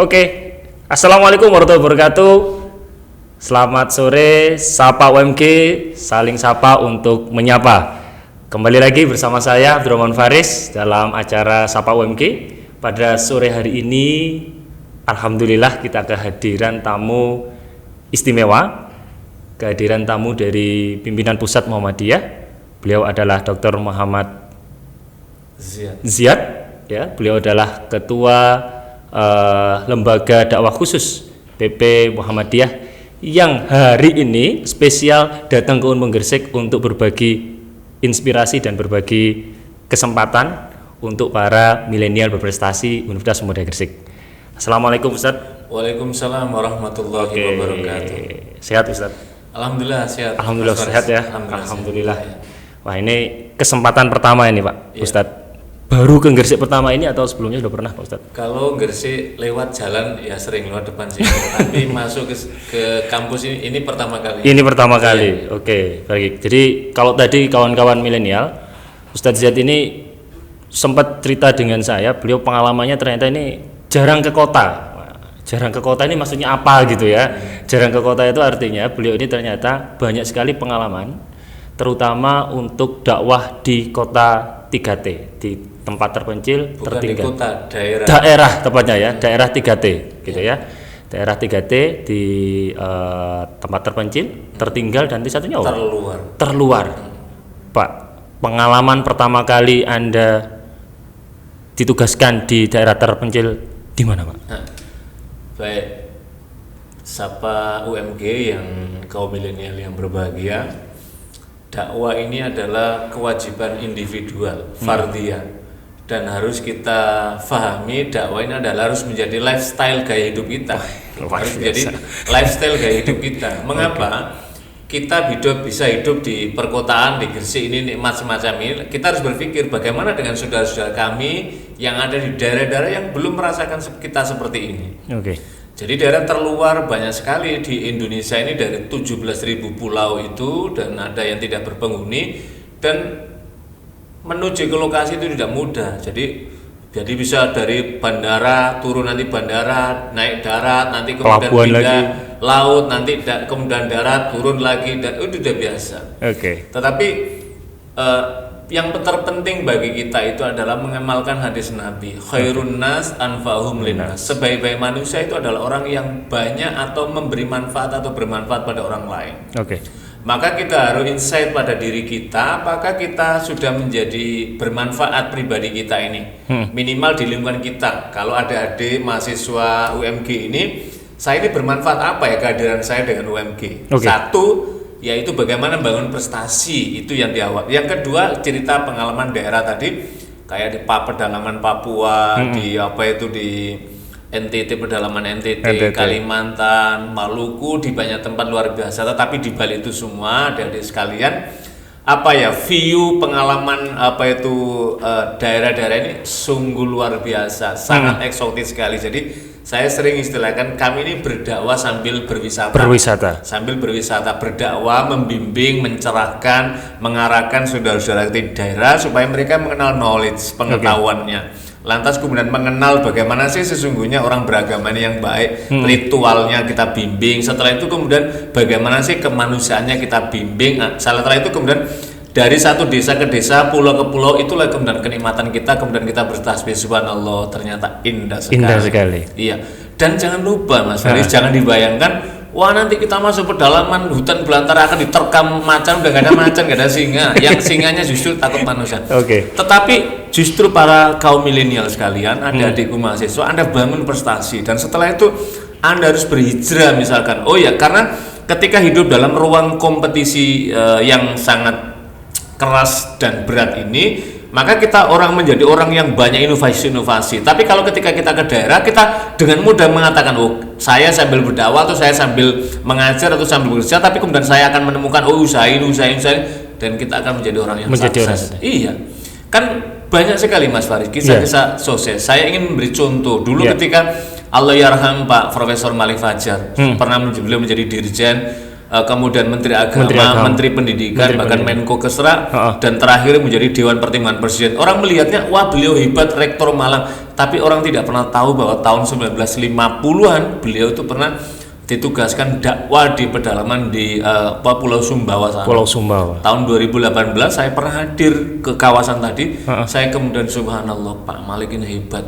Oke, Assalamualaikum warahmatullahi wabarakatuh. Selamat sore, sapa UMG, saling sapa untuk menyapa. Kembali lagi bersama saya Abdurrahman Faris dalam acara Sapa UMG. Pada sore hari ini, alhamdulillah kita kehadiran tamu istimewa, kehadiran tamu dari pimpinan pusat Muhammadiyah. Beliau adalah Dr. Muhammad Ziyad, ya. Beliau adalah ketua lembaga dakwah khusus PP Muhammadiyah yang hari ini spesial datang ke Unpul Gresik untuk berbagi inspirasi dan berbagi kesempatan untuk para milenial berprestasi Universitas Muhammadiyah Gresik. Assalamualaikum Ustaz. Waalaikumsalam warahmatullahi wabarakatuh. Sehat Ustaz? Alhamdulillah sehat. Alhamdulillah sehat ya. Alhamdulillah. Wah, ini kesempatan pertama ini Pak Ustadz. Baru ke Gresik pertama ini atau sebelumnya sudah pernah Pak Ustadz? Kalau Gresik lewat jalan ya sering lewat depan sini. Tapi masuk ke kampus ini pertama kali. Ini pertama kali. Oke, baik. Jadi kalau tadi kawan-kawan milenial, Ustadz Ziyad ini sempat cerita dengan saya, beliau pengalamannya ternyata ini jarang ke kota. Jarang ke kota ini maksudnya apa gitu ya? Jarang ke kota itu artinya beliau ini ternyata banyak sekali pengalaman, terutama untuk dakwah di kota 3T, di tempat terpencil, bukan tertinggal. di kota, daerah. Daerah tepatnya ya, daerah 3T gitu ya. Daerah 3T di tempat terpencil, tertinggal, dan di satunya terluar. Pak, pengalaman pertama kali Anda ditugaskan di daerah terpencil di mana, Pak? Baik. Sapa UMG yang kaum milenial yang berbahagia. Dakwah ini adalah kewajiban individual, fardhiyah, dan harus kita fahami dakwah ini adalah harus menjadi lifestyle gaya hidup kita. Harus menjadi lifestyle gaya hidup kita. Mengapa? Kita bisa hidup di perkotaan, di Gresik ini nikmat semacam ini. Kita harus berpikir bagaimana dengan saudara-saudara kami yang ada di daerah-daerah yang belum merasakan kita seperti ini. Jadi daerah terluar banyak sekali di Indonesia ini, dari 17.000 pulau itu, dan ada yang tidak berpenghuni, dan menuju ke lokasi itu tidak mudah. Jadi bisa dari bandara turun, nanti bandara naik darat, nanti kemudian Pelabuhan pindah lagi. laut, nanti kemudian darat turun lagi, dan itu sudah biasa. Tetapi yang terpenting bagi kita itu adalah mengamalkan hadis Nabi, khairun nas anfa'uhum linnas. Sebaik-baik manusia itu adalah orang yang banyak atau memberi manfaat atau bermanfaat pada orang lain. Maka kita harus insight pada diri kita, apakah kita sudah menjadi bermanfaat pribadi kita ini, minimal di lingkungan kita. Kalau ada adik mahasiswa UMG ini, saya ini bermanfaat apa ya kehadiran saya dengan UMG? Satu, yaitu bagaimana membangun prestasi, itu yang di awal. Yang kedua, cerita pengalaman daerah tadi, kayak di pedalaman Papua, di NTT, pedalaman NTT, Kalimantan, Maluku, di banyak tempat luar biasa. Tetapi di balik itu semua, adik-adik sekalian, view pengalaman daerah-daerah ini sungguh luar biasa, sangat eksotis sekali. Jadi saya sering istilahkan kami ini berdakwah sambil berwisata. Sambil berwisata, berdakwah, membimbing, mencerahkan, mengarahkan saudara-saudara di daerah supaya mereka mengenal knowledge, pengetahuannya. Lantas kemudian mengenal bagaimana sih sesungguhnya orang beragama ini yang baik, ritualnya kita bimbing. Setelah itu kemudian bagaimana sih kemanusiaannya kita bimbing. Setelah itu kemudian dari satu desa ke desa, pulau ke pulau, itulah kemudian kenikmatan kita. Kemudian kita bertasbih, subhanallah, ternyata indah sekali. Iya. Dan jangan lupa Mas Faris, jangan dibayangkan, wah nanti kita masuk pedalaman hutan belantara akan diterkam macan, udah gak ada macan, gak ada singa. Yang singanya justru takut manusia. Tetapi justru para kaum milenial sekalian, adik-adikku mahasiswa, Anda bangun prestasi, dan setelah itu Anda harus berhijrah misalkan. Karena ketika hidup dalam ruang kompetisi yang sangat keras dan berat ini, maka kita menjadi orang yang banyak inovasi. Tapi kalau ketika kita ke daerah, kita dengan mudah mengatakan, saya sambil berdakwah, atau saya sambil mengajar, atau sambil bekerja, tapi kemudian saya akan menemukan usahain, dan kita akan menjadi orang yang sukses. Iya, kan banyak sekali Mas Farid kisah-kisah sukses. Saya ingin memberi contoh dulu ketika Allahyarham Pak Profesor Malik Fajar pernah beliau menjadi dirjen kemudian Menteri Agama, Menteri Pendidikan, bahkan Menko Kesra, dan terakhir menjadi Dewan Pertimbangan Presiden. Orang melihatnya, wah beliau hebat, Rektor Malang. Tapi orang tidak pernah tahu bahwa tahun 1950-an beliau itu pernah ditugaskan dakwah di pedalaman di Pulau Sumbawa sana. Pulau Sumbawa. Tahun 2018 saya pernah hadir ke kawasan tadi. Saya kemudian subhanallah, Pak Malik ini hebat.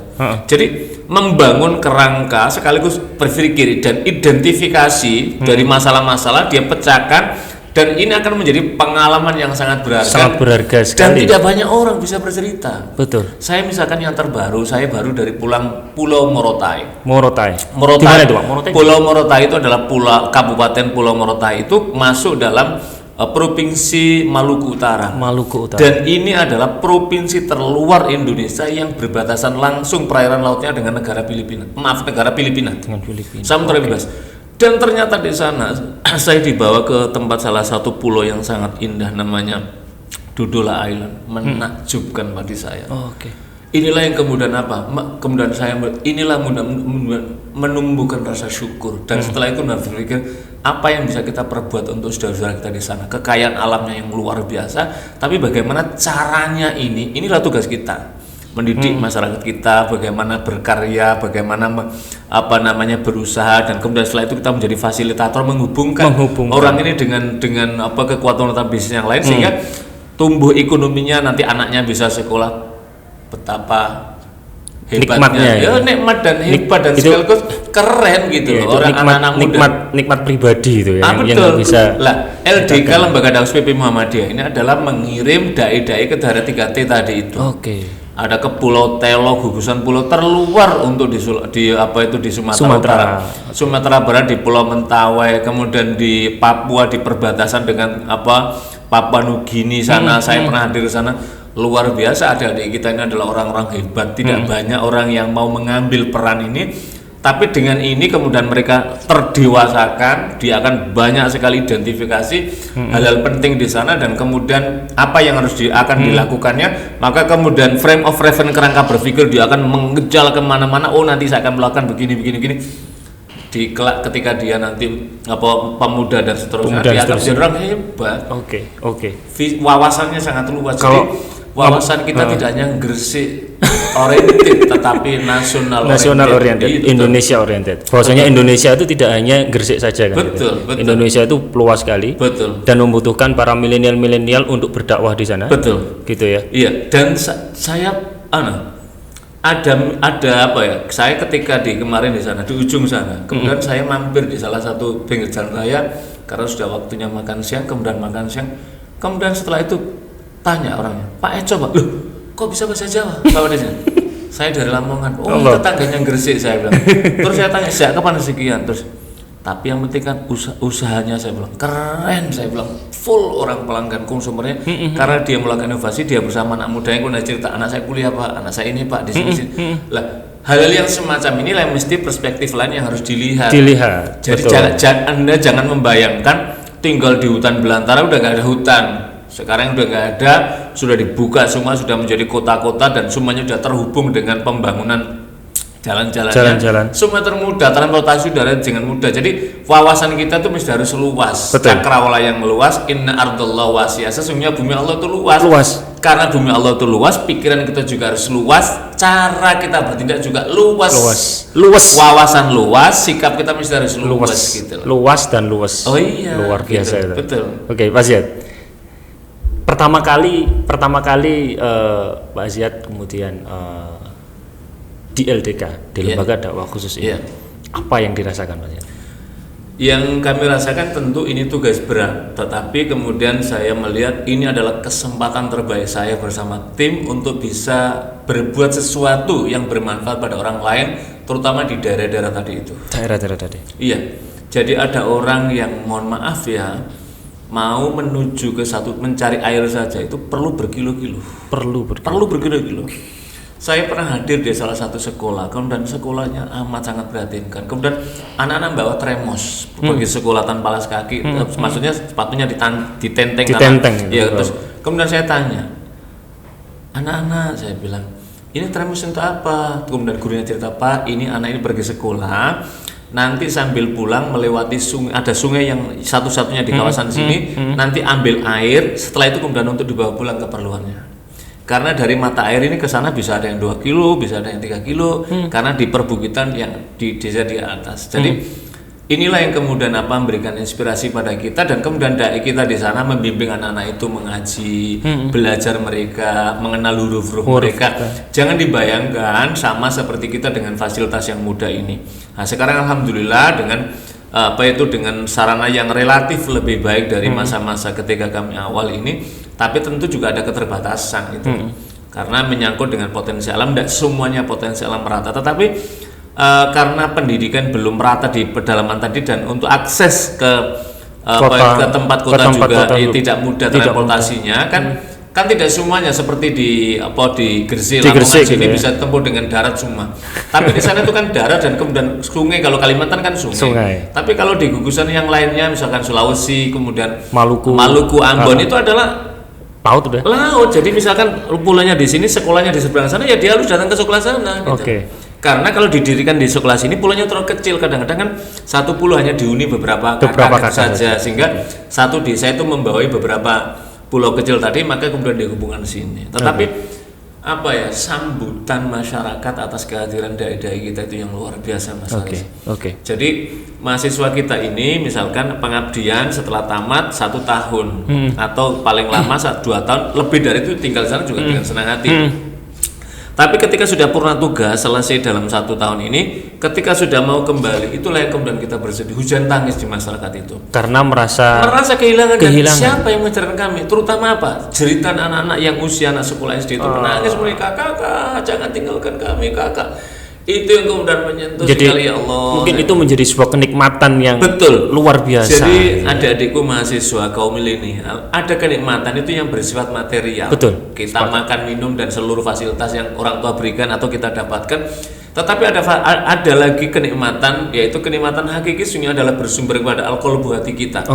Jadi membangun kerangka sekaligus berpikir dan identifikasi dari masalah-masalah dia pecahkan, dan ini akan menjadi pengalaman yang sangat berharga. Sangat berharga sekali. Dan tidak banyak orang bisa bercerita. Betul. Saya misalkan yang terbaru, saya baru dari Pulau Morotai. Morotai. Morotai. Di mana itu, Pak? Morotai? Pulau Morotai itu adalah Kabupaten Pulau Morotai itu masuk dalam Provinsi Maluku Utara. Maluku Utara. Dan ini adalah provinsi terluar Indonesia yang berbatasan langsung perairan lautnya dengan negara Filipina. Dengan Filipina. Samudra bebas. Dan ternyata di sana saya dibawa ke tempat salah satu pulau yang sangat indah, namanya Dodola Island. Menakjubkan bagi saya. Oke. Inilah yang kemudian apa? Kemudian saya inilah menumbuhkan rasa syukur, dan setelah itu berpikir apa yang bisa kita perbuat untuk saudara-saudara kita di sana. Kekayaan alamnya yang luar biasa, tapi bagaimana caranya inilah tugas kita. Mendidik masyarakat kita, bagaimana berkarya, bagaimana berusaha, dan kemudian setelah itu kita menjadi fasilitator menghubungkan orang ini dengan kekuatan bisnis yang lain, sehingga tumbuh ekonominya, nanti anaknya bisa sekolah. Betapa hebatnya, nikmat dan hebat dan sekaligus keren gitu loh, orang anak-anak muda. Nikmat pribadi itu ya, betul. Bisa lah, LDK Lembaga Dakwah PP Muhammadiyah ini adalah mengirim dai-dai ke daerah 3T tadi itu. Ada ke Pulau Telok, gugusan pulau terluar untuk di Sumatera Utara, Sumatera Barat, di Pulau Mentawai, kemudian di Papua, di perbatasan dengan Papua Nugini sana. Saya pernah hadir di sana. Luar biasa, adik-adik kita ini adalah orang-orang hebat. Tidak banyak orang yang mau mengambil peran ini, tapi dengan ini kemudian mereka terdewasakan. Dia akan banyak sekali identifikasi hal-hal penting di sana, dan kemudian apa yang harus akan dilakukannya. Maka kemudian frame of reference, kerangka berpikir, dia akan mengejal kemana-mana. Oh, nanti saya akan melakukan begini. Ketika dia nanti pemuda dan seterusnya, dia akan menjadi orang hebat. Wawasannya sangat luas. Jadi wawasan kita tidak hanya Gresik oriented, tetapi nasional oriented, Indonesia oriented. Bahwasanya Indonesia itu tidak hanya Gresik saja kan. Betul. Indonesia itu luas sekali. Betul. Dan membutuhkan para milenial untuk berdakwah di sana. Betul. Gitu ya. Iya. Dan saya saya ketika kemarin di sana, di ujung sana, kemudian saya mampir di salah satu pinggir jalan raya karena sudah waktunya makan siang. Kemudian setelah itu tanya orangnya, Pak Eco, Pak, loh kok bisa bahasa Jawa? Bawa di sini. Saya dari Lamongan. Oh, tetangganya Gresik, saya bilang. Terus saya tanya, sejak kapan sekian? Terus, tapi yang penting kan usahanya, saya bilang keren, saya bilang full orang pelanggan konsumernya, karena dia melakukan inovasi. Dia bersama anak muda yang punya cerita, anak saya kuliah Pak, anak saya ini Pak di sini. Lah, hal-hal yang semacam ini lah mesti perspektif lain yang harus dilihat. Jadi Anda jangan membayangkan tinggal di hutan belantara udah gak ada hutan. Sekarang udah nggak ada, sudah dibuka semua, sudah menjadi kota-kota, dan semuanya sudah terhubung dengan pembangunan jalan-jalannya. Semua termudah, transportasi udara dengan mudah. Jadi wawasan kita tuh mesti harus luas. Cakrawala yang luas, inna ardallah wasi'ah. Sesungguhnya bumi Allah itu luas. Karena bumi Allah itu luas, pikiran kita juga harus luas, cara kita bertindak juga luas. Wawasan luas, sikap kita mesti harus luas gitu loh. Luas dan luas. Oh iya. Luar biasa gitu. itu. Betul. Oke, Pak Ziyad. Pertama kali Pak Ziyad kemudian di LDK, di Lembaga Dakwah Khusus ini, apa yang dirasakan Pak Ziyad? Yang kami rasakan tentu ini tugas berat, tetapi kemudian saya melihat ini adalah kesempatan terbaik saya bersama tim untuk bisa berbuat sesuatu yang bermanfaat pada orang lain, terutama di daerah-daerah tadi itu. Daerah-daerah tadi? Iya, jadi ada orang yang mohon maaf ya, mau menuju ke mencari air saja itu perlu berkilo-kilo. Perlu berkilo-kilo. Saya pernah hadir di salah satu sekolah, kemudian sekolahnya amat sangat prihatinkan. Kemudian anak-anak bawa tremos pergi sekolah tanpa alas kaki, maksudnya sepatunya ditenteng. Ya, terus kemudian saya tanya, anak-anak, saya bilang, ini tremos untuk apa? Kemudian gurunya cerita, Pak, ini anak ini pergi sekolah, nanti sambil pulang melewati sungai, ada sungai yang satu-satunya di kawasan sini, nanti ambil air, setelah itu kemudian untuk dibawa pulang keperluannya. Karena dari mata air ini ke sana bisa ada yang 2 kilo, bisa ada yang 3 kilo, karena di perbukitan yang di desa di atas. Jadi inilah yang kemudian memberikan inspirasi pada kita, dan kemudian dai kita di sana membimbing anak-anak itu mengaji, belajar mereka, mengenal huruf-huruf mereka. Jangan dibayangkan sama seperti kita dengan fasilitas yang mudah ini. Nah, sekarang alhamdulillah dengan dengan sarana yang relatif lebih baik dari masa-masa ketika kami awal ini, tapi tentu juga ada keterbatasan itu. Karena menyangkut dengan potensi alam, tidak semuanya potensi alam merata, tetapi karena pendidikan belum merata di pedalaman tadi, dan untuk akses ke tempat kota juga tidak mudah transportasinya, kan tidak semuanya seperti di Gresik, Lamongan sini bisa tempuh dengan darat semua. Tapi di sana itu kan darat dan kemudian sungai. Kalau Kalimantan kan sungai. Tapi kalau di gugusan yang lainnya, misalkan Sulawesi, kemudian Maluku, Ambon, itu adalah laut. Jadi misalkan pulangnya di sini, sekolahnya di seberang sana, ya dia harus datang ke sekolah sana. Gitu. Karena kalau didirikan di sekolah sini, pulaunya terlalu kecil. Kadang-kadang kan satu pulau hanya dihuni beberapa kakak saja, sehingga satu desa itu membawai beberapa pulau kecil tadi, maka kemudian dihubungkan sini. Tetapi sambutan masyarakat atas kehadiran dai-dai kita itu yang luar biasa, Mas Haris. Jadi mahasiswa kita ini misalkan pengabdian setelah tamat 1 tahun atau paling lama 2 tahun, lebih dari itu tinggal di sana juga dengan senang hati. Tapi ketika sudah purna tugas selesai dalam 1 tahun ini, ketika sudah mau kembali, itulah yang kemudian kita bersedih, hujan tangis di masyarakat itu. Karena merasa kehilangan. Siapa yang mengajarkan kami? Terutama jeritan anak-anak yang usia anak sekolah SD itu menangis mereka, kakak jangan tinggalkan kami kakak. Itu yang kemudian menyentuh sekali, ya Allah. Mungkin itu menjadi sebuah kenikmatan yang luar biasa. Jadi adik-adikku mahasiswa kaum milenial, ada kenikmatan itu yang bersifat material. Kita makan, minum, dan seluruh fasilitas yang orang tua berikan atau kita dapatkan. Tetapi ada lagi kenikmatan, yaitu kenikmatan hakiki, sungguh adalah bersumber kepada al-qalbu hati kita.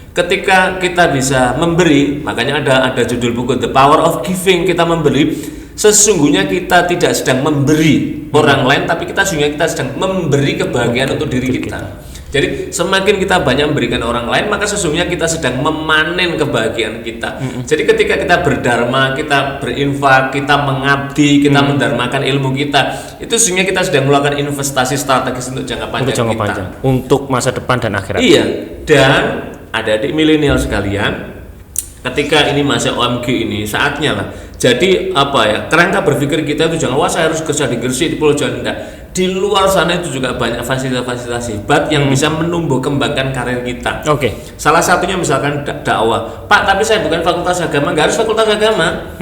Ketika kita bisa memberi, makanya ada judul buku The Power of Giving, kita memberi. Sesungguhnya kita tidak sedang memberi orang lain, tapi kita sedang memberi kebahagiaan untuk diri kita. Jadi semakin kita banyak memberikan orang lain, maka sesungguhnya kita sedang memanen kebahagiaan kita. Jadi ketika kita berdharma, kita berinfak, kita mengabdi, kita mendharmakan ilmu kita, itu sesungguhnya kita sedang melakukan investasi strategis untuk jangka panjang untuk masa depan dan akhirat. Iya, dan adik-adik milenial sekalian, ketika ini masa OMG ini saatnya lah. Jadi kerangka berpikir kita itu jangan saya harus kerja di Gresik, di Pulau Jawa, enggak. Di luar sana itu juga banyak fasilitas-fasilitas hebat yang bisa menumbuh kembangkan karir kita. Salah satunya misalkan dakwah. Pak, tapi saya bukan fakultas agama. Enggak harus fakultas agama.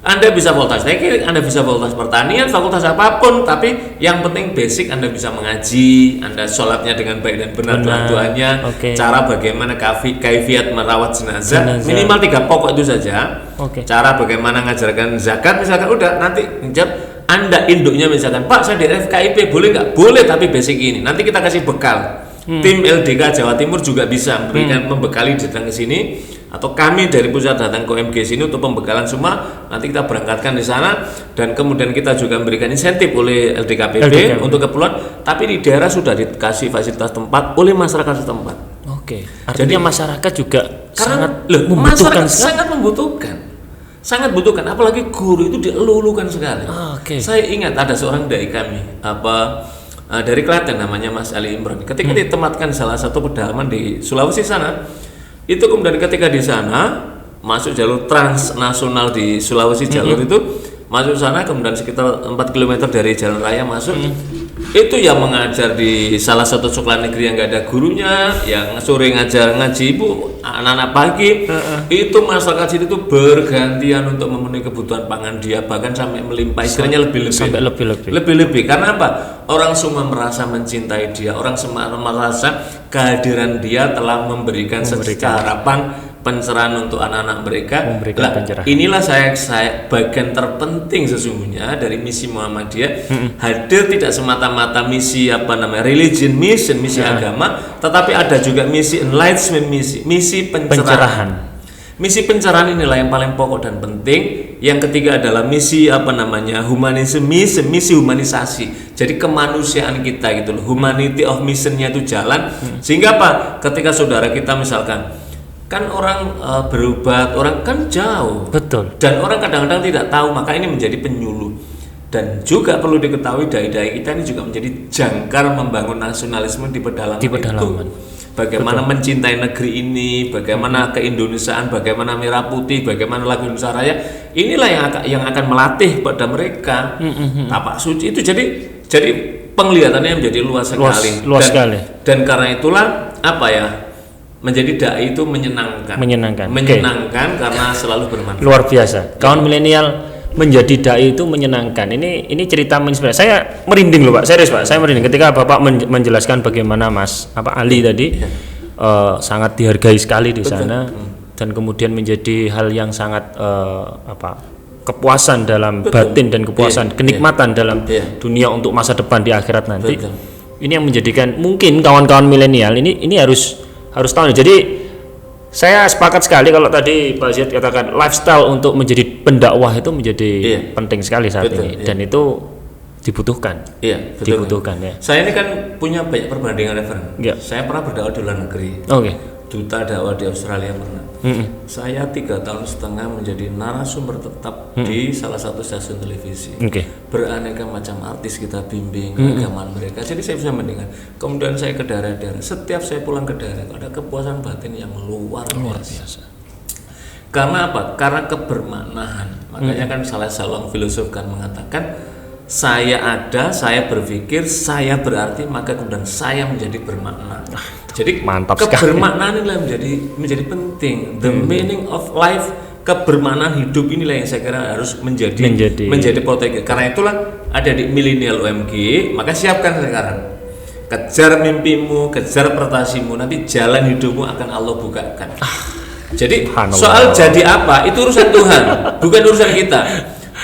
Anda bisa fakultas teknik, Anda bisa fakultas pertanian, fakultas apapun, tapi yang penting basic Anda bisa mengaji, Anda sholatnya dengan baik dan benar doanya, cara bagaimana kaifiat merawat jenazah, minimal 3 pokok itu saja. Cara bagaimana ngajarkan zakat, misalkan udah nanti jawab. Anda induknya misalkan, Pak saya di FKIP boleh nggak? Boleh, tapi basic ini. Nanti kita kasih bekal. Tim LDK Jawa Timur juga bisa membekali datang ke sini, atau kami dari pusat datang ke OMG sini untuk pembekalan semua. Nanti kita berangkatkan di sana, dan kemudian kita juga memberikan insentif oleh LDKPP untuk keperluan. Tapi di daerah sudah dikasih fasilitas tempat oleh masyarakat setempat. Artinya masyarakat juga sangat membutuhkan, apalagi guru itu dielulukan sekali. Saya ingat ada seorang dai kami dari Klaten, namanya Mas Ali Imran. Ketika ditempatkan salah satu pedalaman di Sulawesi sana, itu kemudian ketika di sana masuk jalur transnasional di Sulawesi, jalur itu masuk sana, kemudian sekitar 4 km dari jalan raya masuk. Itu yang mengajar di salah satu sekolah negeri yang nggak ada gurunya, yang sore ngajar ngaji ibu, anak-anak pagi. Itu masyarakat situ tuh bergantian untuk memenuhi kebutuhan pangan dia, bahkan sampai melimpah, istilahnya lebih. Karena apa? Orang semua merasa mencintai dia, orang semua merasa kehadiran dia telah memberikan secara pencerahan untuk anak-anak mereka. Inilah saya bagian terpenting sesungguhnya dari misi Muhammadiyah. Hadir tidak semata-mata misi religion mission, misi agama, tetapi ada juga misi enlightenment, misi pencerahan. Misi pencerahan inilah yang paling pokok dan penting. Yang ketiga adalah misi misi humanisasi. Jadi kemanusiaan kita gitu loh. Humanity of missionnya itu jalan. Sehingga apa? Ketika saudara kita misalkan kan orang berobat, orang kan jauh. Betul. Dan orang kadang-kadang tidak tahu, maka ini menjadi penyuluh. Dan juga perlu diketahui dai-dai kita ini juga menjadi jangkar membangun nasionalisme di pedalaman. Itu. Bagaimana mencintai negeri ini, bagaimana keindonesiaan, bagaimana merah putih, bagaimana lagu Indonesia Raya. Inilah yang akan melatih pada mereka tapak suci itu. Jadi penglihatannya menjadi luas sekali. Luas sekali. Dan karena itulah menjadi dai itu menyenangkan karena selalu bermanfaat. Luar biasa. Kawan milenial, menjadi dai itu menyenangkan. Ini cerita menginspirasi. Saya merinding loh Pak, serius Pak. Saya merinding ketika Bapak menjelaskan bagaimana Ali tadi sangat dihargai sekali di sana dan kemudian menjadi hal yang sangat kepuasan dalam batin dan kepuasan kenikmatan dalam dunia untuk masa depan di akhirat nanti. Ini yang menjadikan mungkin kawan-kawan milenial ini harus tahu. Jadi saya sepakat sekali kalau tadi Pak Ziyad katakan lifestyle untuk menjadi pendakwah itu menjadi penting sekali saat ini dan itu dibutuhkan. Iya, betul. Dibutuhkan ya. Saya ini kan punya banyak perbandingan referen. Saya pernah berdakwah di luar negeri. Duta dakwah di Australia pernah. Saya 3,5 tahun menjadi narasumber tetap di salah satu stasiun televisi. Beraneka macam artis kita bimbing keagamaan mereka. Jadi saya bisa mendengar. Kemudian saya ke daerah-daerah. Setiap saya pulang ke daerah ada kepuasan batin yang luar biasa. Karena apa? Karena kebermaknaan. Makanya kan salah seorang filosof kan mengatakan, saya ada, saya berpikir, saya berarti, maka kemudian saya menjadi bermakna. Jadi kebermaknaan inilah menjadi penting. The meaning of life, kebermaknaan hidup inilah yang saya kira harus menjadi proteksi. Karena itulah ada di milenial UMG, maka siapkan sekarang. Kejar mimpimu, kejar prestasimu, nanti jalan hidupmu akan Allah bukakan. Jadi soal jadi apa itu urusan Tuhan, bukan urusan kita.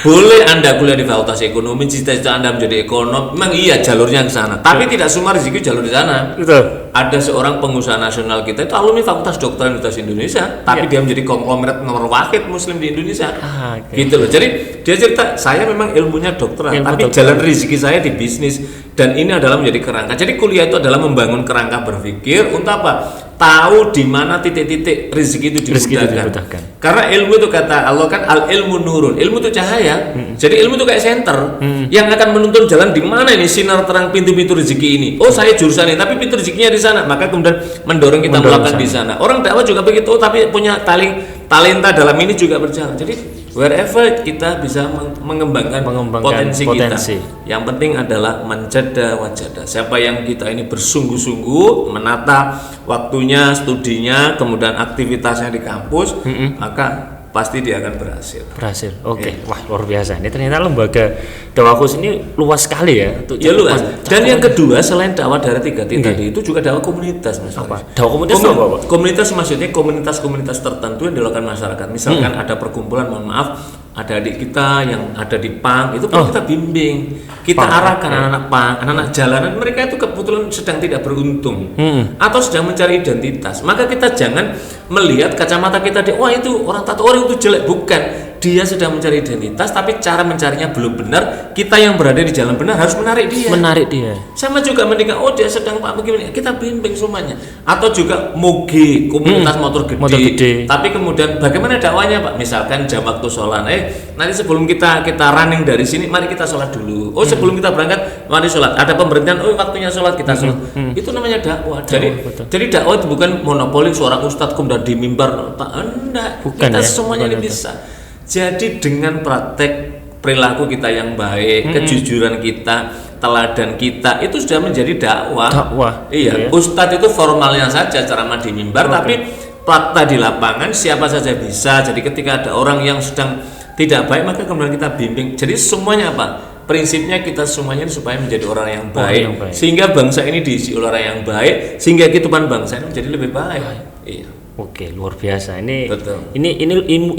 Boleh Anda kuliah di fakultas ekonomi, cita-cita Anda menjadi ekonom, memang iya jalurnya ke sana. Tapi tidak semua rezeki jalur di sana. Betul. Ada seorang pengusaha nasional kita itu alumni Fakultas Dokter Universitas Indonesia, tapi dia menjadi konglomerat nomor wahid Muslim di Indonesia. Gitu loh. Jadi dia cerita, saya memang ilmunya dokteran, tapi jalan rezeki saya di bisnis dan ini adalah menjadi kerangka. Jadi kuliah itu adalah membangun kerangka berpikir untuk apa? Tahu di mana titik-titik rezeki itu dimudahkan. Karena ilmu itu kata Allah kan al ilmu nurun. Ilmu itu cahaya. Jadi ilmu itu kayak senter yang akan menuntun jalan di mana ini sinar terang pintu-pintu rezeki ini. Oh, saya jurusan ini, tapi pintu rezekinya di sana. Maka kemudian mendorong kita melakukan di sana. Orang dakwah juga begitu, tapi punya talenta dalam ini juga berjalan. Jadi wherever kita bisa mengembangkan potensi kita. Yang penting adalah menjada wajada. Siapa yang kita ini bersungguh-sungguh menata waktunya, studinya, kemudian aktivitasnya di kampus, maka pasti dia akan berhasil. Oke. Wah, luar biasa. Ini ternyata lembaga dakwah khusus ini luas sekali ya. Luas. Dan yang kedua, selain dakwah daerah 3T tadi itu juga dakwah komunitas, Mas. Dakwah komunitas apa? Komunitas maksudnya komunitas-komunitas tertentu yang dilakukan masyarakat. Misalkan ada perkumpulan, mohon maaf, ada adik kita yang ada di PANG, itu perlu kita bimbing, kita arahkan anak-anak PANG, anak-anak jalanan, mereka itu kebetulan sedang tidak beruntung atau sedang mencari identitas. Maka kita jangan melihat kacamata kita wah itu orang tato, orang itu jelek, bukan. Dia sedang mencari identitas, tapi cara mencarinya belum benar. Kita yang berada di jalan benar harus menarik dia. Sama juga mendingan, dia sedang begini, kita bimbing semuanya. Atau juga moge, komunitas motor gede. Tapi kemudian bagaimana dakwanya Pak? Misalkan jam waktu sholat, nanti sebelum kita running dari sini, mari kita sholat dulu. Sebelum kita berangkat, mari sholat. Ada pemberhentian, waktunya sholat, kita sholat. Itu namanya dakwah. Jadi dakwah itu bukan monopoli seorang ustadz kemudian di mimbar. Enggak, kita semuanya ini bisa. Jadi dengan praktek perilaku kita yang baik, kejujuran kita, teladan kita, itu sudah menjadi dakwah. Iya. Ustadz itu formalnya saja ceramah di mimbar, tapi praktek di lapangan siapa saja bisa. Jadi ketika ada orang yang sedang tidak baik, maka kemudian kita bimbing. Jadi semuanya apa? Prinsipnya kita semuanya supaya menjadi orang yang baik, sehingga bangsa ini diisi oleh orang yang baik, sehingga kehidupan bangsa ini menjadi lebih baik. Iya. Oke, luar biasa. Ini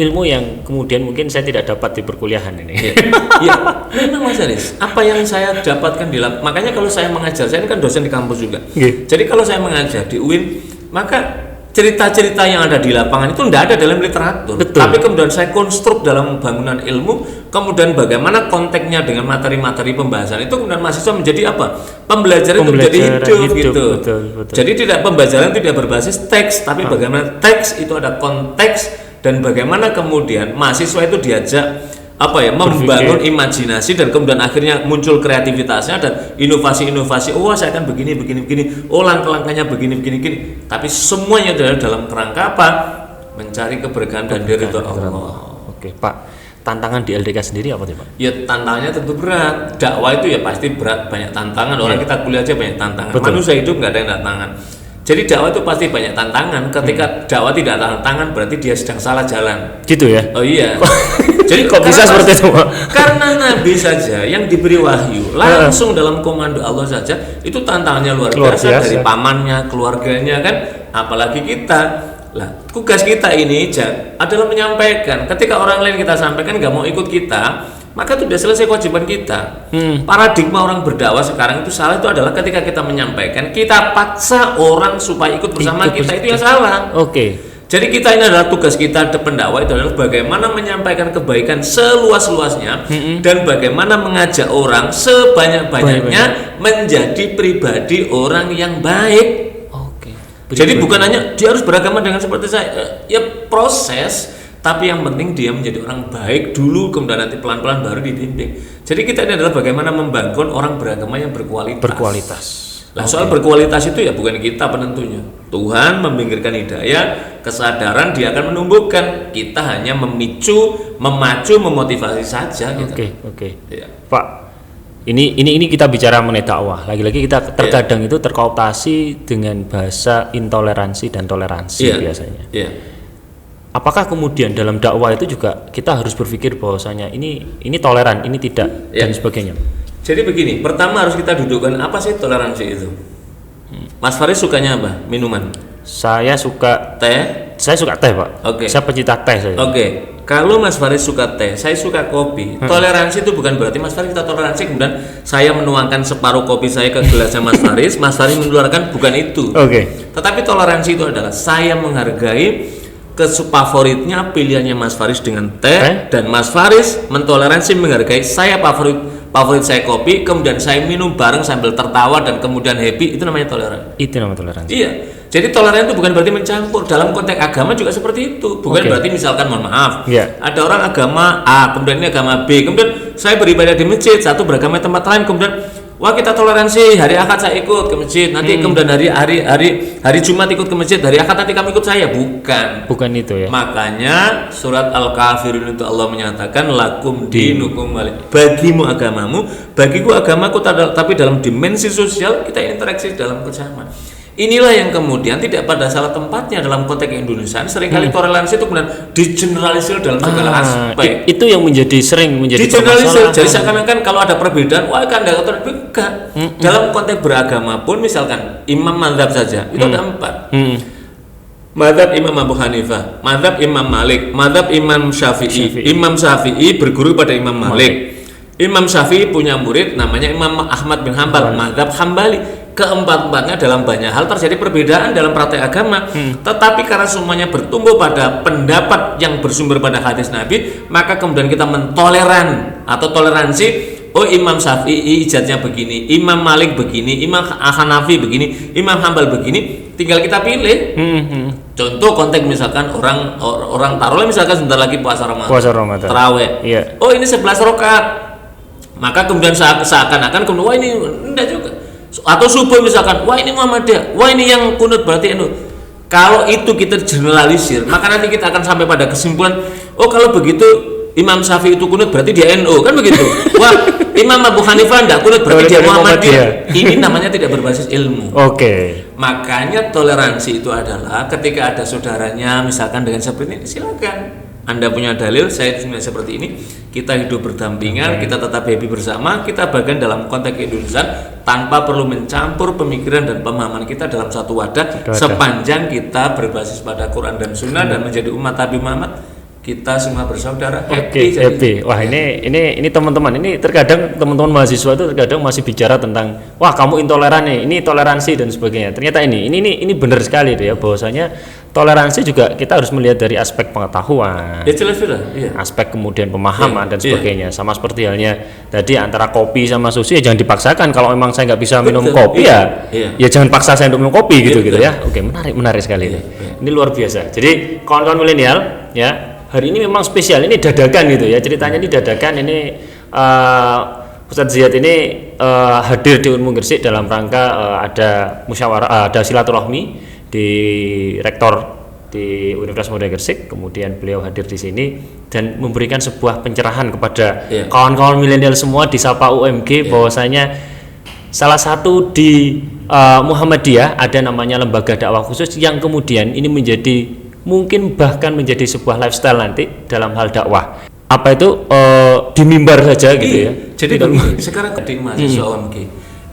ilmu yang kemudian mungkin saya tidak dapat di perkuliahan ini. Iya, memang Mas Aris. Apa yang saya dapatkan makanya kalau saya mengajar, saya ini kan dosen di kampus juga. Jadi kalau saya mengajar di UIN, maka cerita-cerita yang ada di lapangan itu tidak ada dalam literatur. Betul. Tapi kemudian saya konstruk dalam bangunan ilmu, kemudian bagaimana konteksnya dengan materi-materi pembahasan itu, kemudian mahasiswa menjadi apa? Pembelajaran itu menjadi hidup gitu. Betul. Jadi tidak pembelajaran tidak berbasis teks, tapi bagaimana teks itu ada konteks, dan bagaimana kemudian mahasiswa itu diajak membangun imajinasi, dan kemudian akhirnya muncul kreativitasnya dan inovasi-inovasi. Oh, saya akan begini, oh langkah-langkahnya begini. Tapi semuanya adalah dalam kerangka apa? Mencari keberkahan dan ridho Allah. Oke, Pak. Tantangan di LDK sendiri apa sih, Pak? Ya, tantangannya tentu berat. Dakwah itu ya pasti berat, banyak tantangan. Orang kita kuliah aja banyak tantangan. Betul. Manusia hidup nggak ada yang tantangan. Jadi dakwah itu pasti banyak tantangan. Ketika dakwah tidak ada tantangan, berarti dia sedang salah jalan. Gitu ya? Oh iya. Jadi kok bisa seperti itu, Pak? Karena Nabi saja yang diberi wahyu langsung dalam komando Allah saja, itu tantangannya luar biasa. Dari pamannya, keluarganya kan, apalagi kita. Lah, tugas kita ini adalah menyampaikan. Ketika orang lain kita sampaikan nggak mau ikut kita, maka itu sudah selesai kewajiban kita. Paradigma orang berdakwah sekarang itu salah, itu adalah ketika kita menyampaikan, kita paksa orang supaya ikut bersama kita, itu yang salah. Oke. Jadi kita ini adalah tugas kita pendakwah itu adalah bagaimana menyampaikan kebaikan seluas-luasnya, dan bagaimana mengajak orang sebanyak-banyaknya menjadi pribadi orang yang baik. Oke. Jadi bukan hanya dia harus beragama dengan seperti saya, ya proses, tapi yang penting dia menjadi orang baik dulu, kemudian nanti pelan-pelan baru dibimbing. Jadi kita ini adalah bagaimana membangun orang beragama yang berkualitas. Nah, soal berkualitas itu ya bukan kita penentunya. Tuhan memberikan hidayah, kesadaran, dia akan menumbuhkan. Kita hanya memacu, memotivasi saja gitu. Oke. Ya. Pak, ini kita bicara mengenai dakwah. Lagi-lagi kita terkadang itu terkooptasi dengan bahasa intoleransi dan toleransi biasanya. Apakah kemudian dalam dakwah itu juga kita harus berpikir bahwasanya ini toleran, ini tidak, dan sebagainya? Jadi begini, pertama harus kita dudukkan apa sih toleransi itu. Mas Faris sukanya apa? Minuman? Saya suka teh. Saya suka teh, Pak. Oke. Saya pencinta teh saya. Oke. Kalau Mas Faris suka teh, saya suka kopi. Toleransi itu bukan berarti Mas Faris kita toleransi kemudian saya menuangkan separuh kopi saya ke gelasnya Mas Faris menularkan, bukan itu. Oke. Tetapi toleransi itu adalah saya menghargai favoritnya pilihannya Mas Faris dengan teh, dan Mas Faris mentoleransi menghargai saya favorit saya kopi, kemudian saya minum bareng sambil tertawa dan kemudian happy, itu namanya toleran. Itu namanya toleransi. Iya. Jadi toleran itu bukan berarti mencampur. Dalam konteks agama juga seperti itu. Bukan berarti misalkan mohon maaf, ada orang agama A, kemudian ini agama B, kemudian saya beribadah di masjid, satu beragama tempat lain, kemudian wah kita toleransi, hari Ahad saya ikut ke masjid, nanti kemudian hari Jumat ikut ke masjid, hari Ahad nanti kamu ikut saya. Bukan itu ya. Makanya surat Al-Kafirun itu Allah menyatakan lakum dinukum waliy. Bagimu agamamu, bagiku agamaku, tapi dalam dimensi sosial kita interaksi dalam kesamaan. Inilah yang kemudian tidak pada salah tempatnya dalam konteks Indonesia. Seringkali toleransi itu kemudian digeneralisir dalam segala aspek. Itu yang sering menjadi digeneralisir. Jadi seakan-akan kalau ada perbedaan, wah kan ada bukan. Dalam konteks beragama pun misalkan imam mazhab saja itu ada 4. Mazhab Imam Abu Hanifah, mazhab Imam Malik, mazhab Imam Syafi'i. Imam Syafi'i berguru pada Imam Malik. Imam Syafi'i punya murid namanya Imam Ahmad bin Hanbal, mazhab Hambali. Keempat-empatnya dalam banyak hal terjadi perbedaan dalam praktek agama, tetapi karena semuanya bertumbuh pada pendapat yang bersumber pada hadis Nabi, maka kemudian kita mentoleran atau toleransi. Oh, Imam Syafi'i ijazahnya begini, Imam Malik begini, Imam Hanafi begini, Imam Hambal begini, tinggal kita pilih. Contoh konteks misalkan orang taruhlah misalkan sebentar lagi puasa Ramadan. Tarawih. Oh, ini 11 rakaat. Maka kemudian seakan-akan kemudian wah ini enggak juga. Atau subuh misalkan, wah ini Muhammadiyah, wah ini yang kunut berarti NU. Kalau itu kita generalisir, maka nanti kita akan sampai pada kesimpulan, oh kalau begitu Imam Syafi'i itu kunut berarti dia NU, kan begitu. Wah, Imam Abu Hanifah enggak kunut berarti dia Muhammadiyah. Ini namanya tidak berbasis ilmu. Makanya toleransi itu adalah ketika ada saudaranya misalkan dengan seperti ini, silakan. Anda punya dalil, saya punya seperti ini, kita hidup berdampingan, kita tetap happy bersama, kita bagian dalam konteks Indonesia tanpa perlu mencampur pemikiran dan pemahaman kita dalam satu wadah. Sepanjang kita berbasis pada Quran dan Sunnah dan menjadi umat Nabi Muhammad, kita semua bersaudara, happy. Wah, ini teman-teman, ini terkadang teman-teman mahasiswa itu terkadang masih bicara tentang wah kamu intoleran nih, ini toleransi dan sebagainya. Ternyata ini benar sekali deh ya, bahwasanya toleransi juga kita harus melihat dari aspek pengetahuan, ya jelas sudah, iya. aspek kemudian pemahaman dan sebagainya. Sama seperti halnya tadi antara kopi sama susu, ya jangan dipaksakan. Kalau memang saya nggak bisa minum kopi ya jangan paksa saya untuk minum kopi gitu ya. Oke, menarik sekali ini. Ini luar biasa. Jadi kawan-kawan milenial ya, hari ini memang spesial, ini dadakan gitu ya. Ceritanya ini dadakan, ini Ustadz Ziyad ini hadir di Unmu Gresik dalam rangka ada musyawarah, ada silaturahmi di rektor di Universitas Muda Gresik. Kemudian beliau hadir di sini dan memberikan sebuah pencerahan kepada kawan-kawan milenial semua di Sapa UMG bahwasanya salah satu di Muhammadiyah ada namanya lembaga dakwah khusus yang kemudian ini menjadi mungkin bahkan menjadi sebuah lifestyle nanti dalam hal dakwah. Apa itu di mimbar saja gitu ya. Jadi sekarang di mahasiswa UMG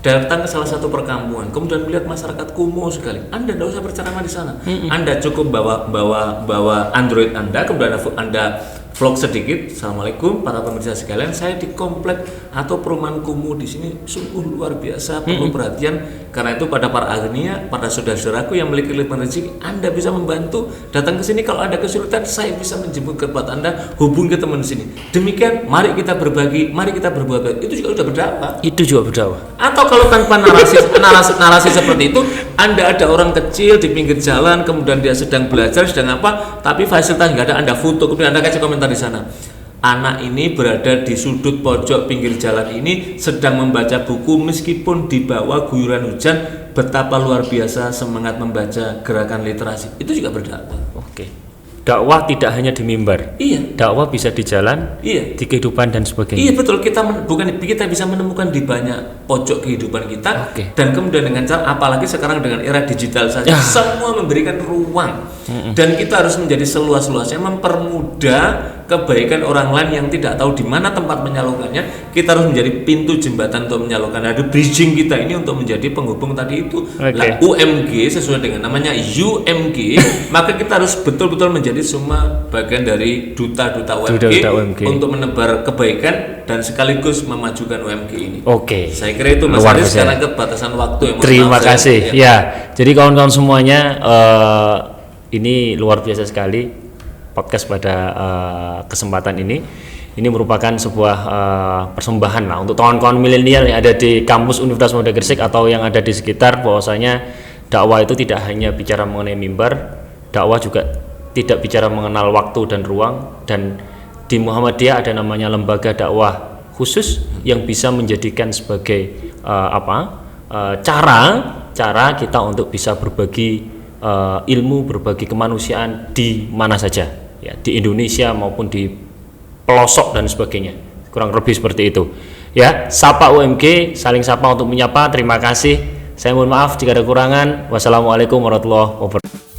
datang ke salah satu perkampungan, kemudian melihat masyarakat kumuh sekali. Anda tidak usah berceramah di sana. Anda cukup bawa Android Anda, kemudian Anda vlog sedikit. Assalamualaikum para pemirsa sekalian, saya di komplek atau perumahan kumuh di sini sungguh luar biasa, perlu perhatian. Karena itu pada para agnia, pada saudara-saudaraku yang memiliki limpahan rezeki, Anda bisa membantu datang ke sini. Kalau ada kesulitan, saya bisa menjemput ke tempat Anda, hubungi ke teman di sini. Demikian, mari kita berbagi, mari kita berbuat baik. Itu juga sudah berdakwah. Itu juga berdakwah. Atau kalau tanpa narasi seperti itu, Anda ada orang kecil di pinggir jalan, kemudian dia sedang belajar, sedang apa, tapi fasilitas nggak ada, Anda foto, kemudian Anda kasih komentar di sana. Anak ini berada di sudut pojok pinggir jalan ini sedang membaca buku meskipun di bawah guyuran hujan, betapa luar biasa semangat membaca, gerakan literasi. Itu juga berdakwah. Oke. Dakwah tidak hanya di mimbar. Iya. Dakwah bisa di jalan, di kehidupan dan sebagainya. Iya betul, kita bisa menemukan di banyak pojok kehidupan kita. Dan kemudian dengan cara, apalagi sekarang dengan era digital saja, semua memberikan ruang. Dan kita harus menjadi seluas-luasnya mempermudah kebaikan orang lain yang tidak tahu di mana tempat menyalurkannya. Kita harus menjadi pintu jembatan untuk menyalurkan. Ada bridging kita ini untuk menjadi penghubung tadi itu. Lah, UMG sesuai dengan namanya UMG, maka kita harus betul-betul menjadi semua bagian dari duta-duta UMG untuk menebar kebaikan dan sekaligus memajukan UMG ini. Oke. Saya kira itu Mas Haris karena kebatasan waktu. Terima kasih. Ya. Jadi kawan-kawan semuanya, ini luar biasa sekali podcast pada kesempatan ini. Ini merupakan sebuah persembahan lah untuk kawan-kawan milenial yang ada di kampus Universitas Muda Gresik atau yang ada di sekitar, bahwasanya dakwah itu tidak hanya bicara mengenai mimbar, dakwah juga tidak bicara mengenal waktu dan ruang. Dan di Muhammadiyah ada namanya lembaga dakwah khusus yang bisa menjadikan sebagai cara kita untuk bisa berbagi ilmu, berbagi kemanusiaan di mana saja ya, di Indonesia maupun di pelosok dan sebagainya. Kurang lebih seperti itu ya. Sapa UMG, saling sapa untuk menyapa. Terima kasih. Saya mohon maaf jika ada kekurangan. Wassalamualaikum warahmatullahi wabarakatuh.